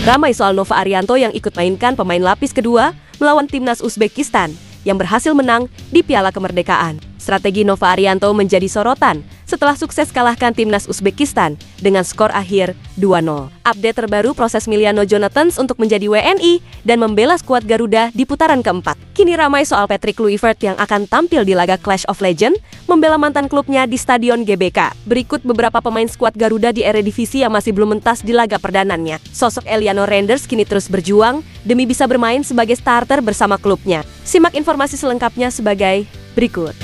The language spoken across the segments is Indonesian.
Ramai soal Nova Arianto yang ikut mainkan pemain lapis kedua melawan timnas Uzbekistan yang berhasil menang di Piala Kemerdekaan. Strategi Nova Arianto menjadi sorotan setelah sukses kalahkan timnas Uzbekistan dengan skor akhir 2-0. Update terbaru proses Miliano Jonathans untuk menjadi WNI dan membela skuad Garuda di putaran keempat. Kini ramai soal Patrick Kluivert yang akan tampil di laga Clash of Legends membela mantan klubnya di Stadion GBK. Berikut beberapa pemain skuad Garuda di Eredivisie yang masih belum mentas di laga perdananya. Sosok Eliano Renders kini terus berjuang demi bisa bermain sebagai starter bersama klubnya. Simak informasi selengkapnya sebagai berikut.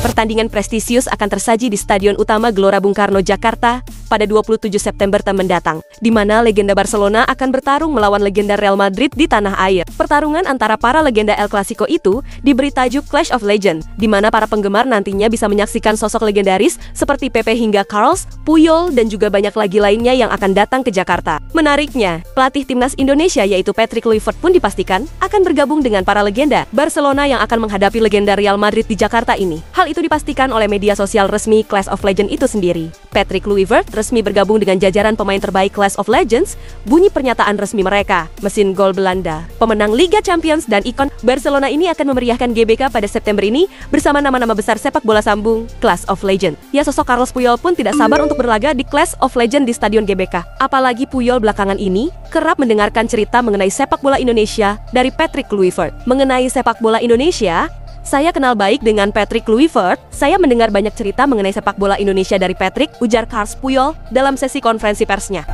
Pertandingan prestisius akan tersaji di Stadion Utama Gelora Bung Karno, Jakarta pada 27 September mendatang, di mana legenda Barcelona akan bertarung melawan legenda Real Madrid di tanah air. Pertarungan antara para legenda El Clasico itu diberi tajuk Clash of Legends, di mana para penggemar nantinya bisa menyaksikan sosok legendaris seperti Pepe hingga Carlos, Puyol, dan juga banyak lagi lainnya yang akan datang ke Jakarta. Menariknya, pelatih timnas Indonesia yaitu Patrick Kluivert pun dipastikan akan bergabung dengan para legenda Barcelona yang akan menghadapi legenda Real Madrid di Jakarta ini. Hal itu dipastikan oleh media sosial resmi Clash of Legends itu sendiri. Patrick Kluivert resmi bergabung dengan jajaran pemain terbaik Clash of Legends, bunyi pernyataan resmi mereka. Mesin gol Belanda, pemenang Liga Champions dan ikon Barcelona ini akan memeriahkan GBK pada September ini bersama nama-nama besar sepak bola sambung Clash of Legends. Ya, sosok Carlos Puyol pun tidak sabar untuk berlaga di Clash of Legends di Stadion GBK. Apalagi Puyol belakangan ini kerap mendengarkan cerita mengenai sepak bola Indonesia dari Patrick Kluivert. Mengenai sepak bola Indonesia, saya kenal baik dengan Patrick Kluivert. Saya mendengar banyak cerita mengenai sepak bola Indonesia dari Patrick, ujar Carlos Puyol dalam sesi konferensi persnya.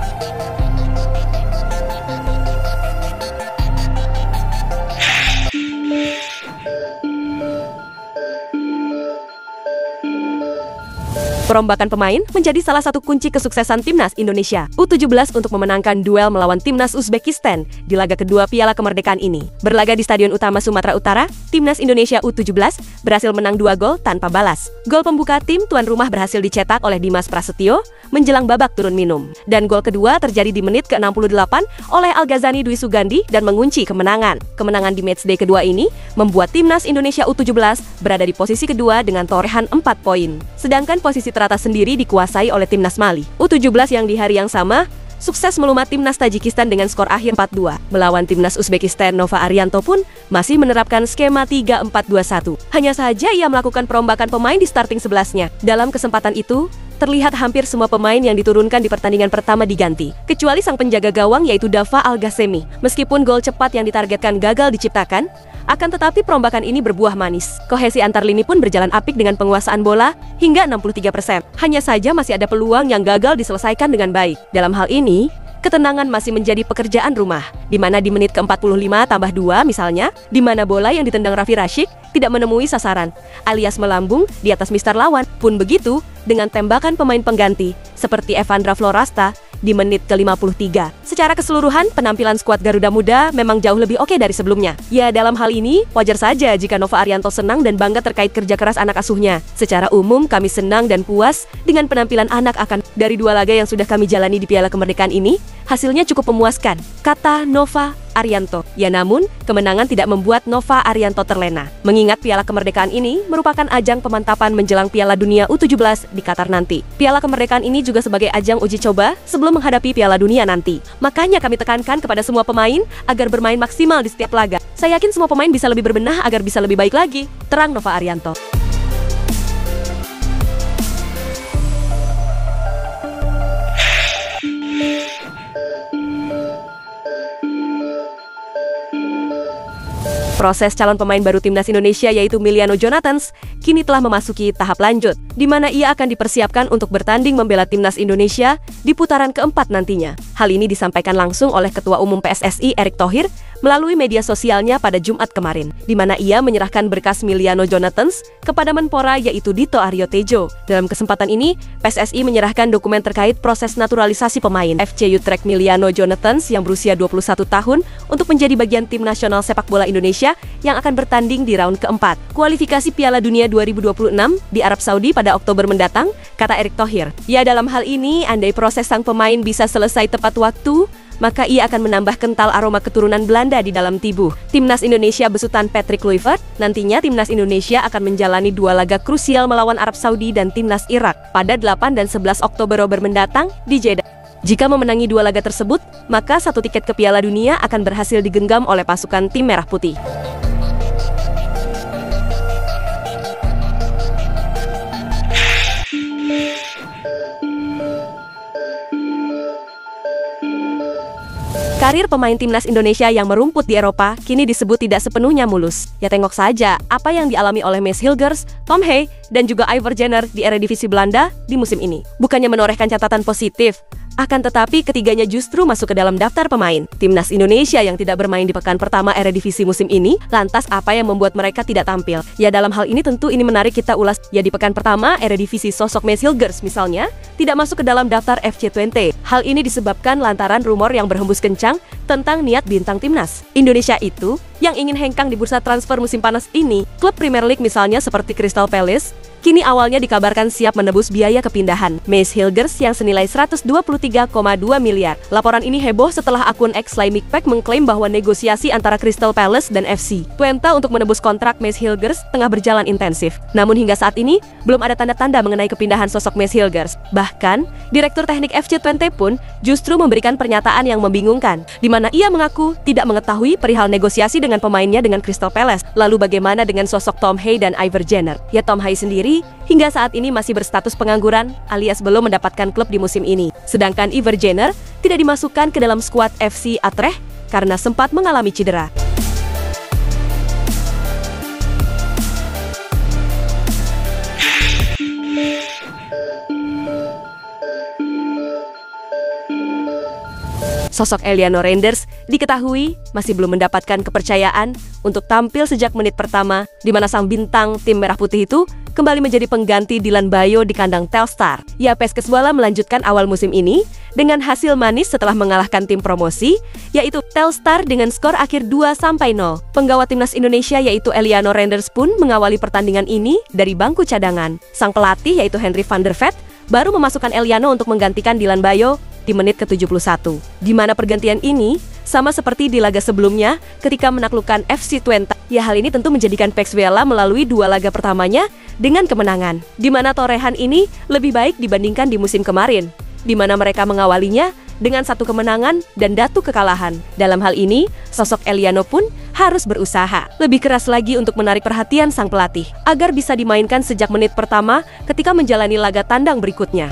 Perombakan pemain menjadi salah satu kunci kesuksesan timnas Indonesia U17 untuk memenangkan duel melawan timnas Uzbekistan di laga kedua Piala Kemerdekaan ini. Berlaga di Stadion Utama Sumatera Utara, timnas Indonesia U17 berhasil menang 2 gol tanpa balas. Gol pembuka tim tuan rumah berhasil dicetak oleh Dimas Prasetyo menjelang babak turun minum. Dan gol kedua terjadi di menit ke-68 oleh Al-Ghazani Dwi Sugandi dan mengunci kemenangan. Kemenangan di matchday kedua ini membuat timnas Indonesia U17 berada di posisi kedua dengan torehan 4 poin. Sedangkan posisi teratas sendiri dikuasai oleh timnas Mali. U17 yang di hari yang sama sukses melumat timnas Tajikistan dengan skor akhir 4-2. Melawan timnas Uzbekistan, Nova Arianto pun masih menerapkan skema 3-4-2-1. Hanya saja ia melakukan perombakan pemain di starting 11-nya. Dalam kesempatan itu, terlihat hampir semua pemain yang diturunkan di pertandingan pertama diganti, kecuali sang penjaga gawang yaitu Dava Al-Ghasemi. Meskipun gol cepat yang ditargetkan gagal diciptakan, akan tetapi perombakan ini berbuah manis. Kohesi antar lini pun berjalan apik dengan penguasaan bola hingga 63%. Hanya saja masih ada peluang yang gagal diselesaikan dengan baik. Dalam hal ini, ketenangan masih menjadi pekerjaan rumah, di mana di menit ke-45 tambah 2 misalnya, di mana bola yang ditendang Raffi Rashid tidak menemui sasaran, alias melambung di atas mister lawan. Pun begitu dengan tembakan pemain pengganti seperti Evandra Florasta di menit ke-53. Secara keseluruhan, penampilan skuad Garuda Muda memang jauh lebih oke dari sebelumnya. Ya, dalam hal ini, wajar saja jika Nova Arianto senang dan bangga terkait kerja keras anak asuhnya. Secara umum, kami senang dan puas dengan penampilan anak akan dari 2 laga yang sudah kami jalani di Piala Kemerdekaan ini. Hasilnya cukup memuaskan, kata Nova Arianto. Ya, namun, kemenangan tidak membuat Nova Arianto terlena. Mengingat Piala Kemerdekaan ini merupakan ajang pemantapan menjelang Piala Dunia U17 di Qatar nanti. Piala Kemerdekaan ini juga sebagai ajang uji coba sebelum menghadapi Piala Dunia nanti. Makanya kami tekankan kepada semua pemain agar bermain maksimal di setiap laga. Saya yakin semua pemain bisa lebih berbenah agar bisa lebih baik lagi, terang Nova Arianto. Proses calon pemain baru timnas Indonesia yaitu Miliano Jonathans kini telah memasuki tahap lanjut, di mana ia akan dipersiapkan untuk bertanding membela timnas Indonesia di putaran keempat nantinya. Hal ini disampaikan langsung oleh Ketua Umum PSSI Erick Thohir melalui media sosialnya pada Jumat kemarin, di mana ia menyerahkan berkas Miliano Jonathans kepada Menpora yaitu Dito Aryo Tejo. Dalam kesempatan ini, PSSI menyerahkan dokumen terkait proses naturalisasi pemain FC Utrecht Miliano Jonathans yang berusia 21 tahun untuk menjadi bagian tim nasional sepak bola Indonesia yang akan bertanding di round keempat kualifikasi Piala Dunia 2026 di Arab Saudi pada Oktober mendatang, kata Erick Thohir. Ya, dalam hal ini, andai proses sang pemain bisa selesai tepat waktu, maka ia akan menambah kental aroma keturunan Belanda di dalam tubuh timnas Indonesia besutan Patrick Kluivert. Nantinya timnas Indonesia akan menjalani 2 laga krusial melawan Arab Saudi dan timnas Irak pada 8 dan 11 Oktober mendatang di Jeddah. Jika memenangi 2 laga tersebut, maka 1 tiket ke Piala Dunia akan berhasil digenggam oleh pasukan tim Merah Putih. Karir pemain timnas Indonesia yang merumput di Eropa kini disebut tidak sepenuhnya mulus. Ya, tengok saja apa yang dialami oleh Mads Hilgers, Tom Hay, dan juga Iver Jenner di Eredivisie Belanda di musim ini. Bukannya menorehkan catatan positif, akan tetapi ketiganya justru masuk ke dalam daftar pemain timnas Indonesia yang tidak bermain di pekan pertama Eredivisie musim ini. Lantas apa yang membuat mereka tidak tampil? Ya, dalam hal ini tentu ini menarik kita ulas. Ya, di pekan pertama Eredivisie sosok Mads Hilgers misalnya tidak masuk ke dalam daftar FC20. Hal ini disebabkan lantaran rumor yang berhembus kencang tentang niat bintang timnas Indonesia itu yang ingin hengkang di bursa transfer musim panas ini. Klub Premier League misalnya seperti Crystal Palace kini awalnya dikabarkan siap menebus biaya kepindahan Mads Hilgers yang senilai 123,2 miliar. Laporan ini heboh setelah akun X Laimikpack mengklaim bahwa negosiasi antara Crystal Palace dan FC Twente untuk menebus kontrak Mads Hilgers tengah berjalan intensif. Namun hingga saat ini belum ada tanda-tanda mengenai kepindahan sosok Mads Hilgers. Bahkan, Direktur Teknik FC Twente pun justru memberikan pernyataan yang membingungkan, di mana ia mengaku tidak mengetahui perihal negosiasi dengan pemainnya dengan Crystal Palace. Lalu bagaimana dengan sosok Tom Hay dan Iver Jenner? Ya, Tom Hay sendiri hingga saat ini masih berstatus pengangguran alias belum mendapatkan klub di musim ini. Sedangkan Iver Jenner tidak dimasukkan ke dalam skuad FC Utrecht karena sempat mengalami cedera. Sosok Eliano Reinders diketahui masih belum mendapatkan kepercayaan untuk tampil sejak menit pertama, di mana sang bintang tim Merah Putih itu kembali menjadi pengganti Dylan Bayo di kandang Telstar. Ya, PES Kesbala melanjutkan awal musim ini dengan hasil manis setelah mengalahkan tim promosi, yaitu Telstar dengan skor akhir 2-0. Penggawa timnas Indonesia yaitu Eliano Reinders pun mengawali pertandingan ini dari bangku cadangan. Sang pelatih yaitu Henry van der Vet baru memasukkan Eliano untuk menggantikan Dylan Bayo di menit ke-71, di mana pergantian ini sama seperti di laga sebelumnya ketika menaklukkan FC Twente. Ya, hal ini tentu menjadikan PES Vela melalui 2 laga pertamanya dengan kemenangan, di mana torehan ini lebih baik dibandingkan di musim kemarin, di mana mereka mengawalinya dengan 1 kemenangan dan 1 kekalahan. Dalam hal ini, sosok Eliano pun harus berusaha lebih keras lagi untuk menarik perhatian sang pelatih agar bisa dimainkan sejak menit pertama ketika menjalani laga tandang berikutnya.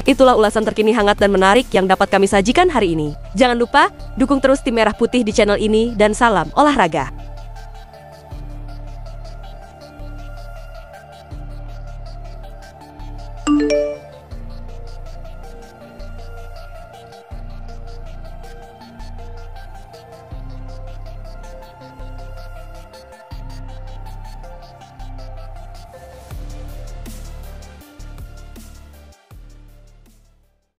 Itulah ulasan terkini hangat dan menarik yang dapat kami sajikan hari ini. Jangan lupa, dukung terus tim Merah Putih di channel ini dan salam olahraga.